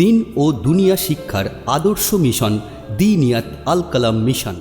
দিন ও দুনিয়া শিক্ষার আদর্শ মিশন দিনিয়াত আল কালাম mission.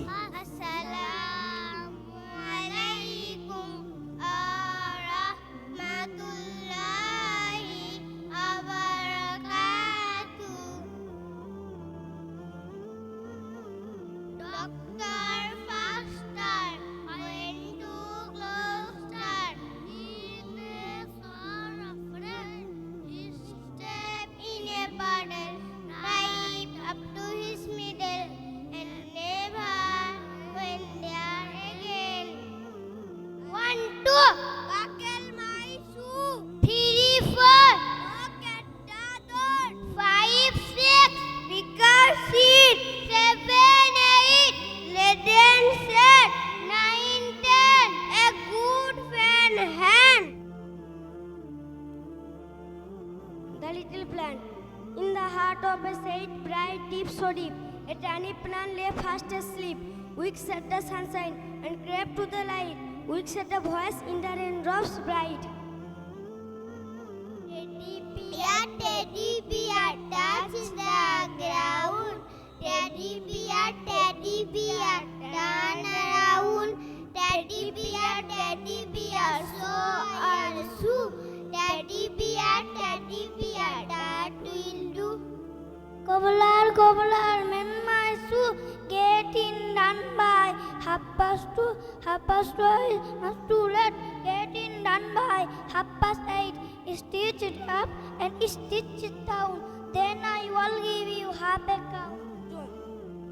The little plant. In the heart of a shade, bright, deep, so deep, a tiny plant lay fast asleep. Weak set the sunshine and crept to the light. Weak set the voice in the raindrops bright. Teddy bear, touch the ground. Teddy bear, turn around. Teddy bear, so and so. Teddy bear, that will do. Cobbler, mend my shoe. Get in done by 2:30. 2:30 is much too late. Get in done by 8:30. Stitch it up and stitch it down. Then I will give you half a crown.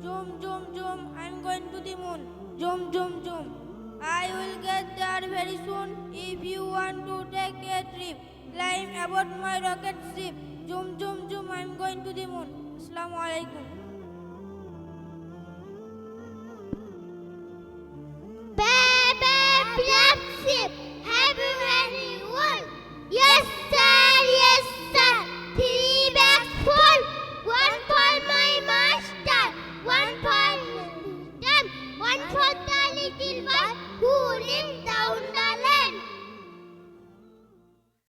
Zoom, I'm going to the moon. Zoom. I will get there very soon. If you want to take a trip, climb aboard my rocket ship. Zoom, I'm going to the moon. Assalamu alaikum.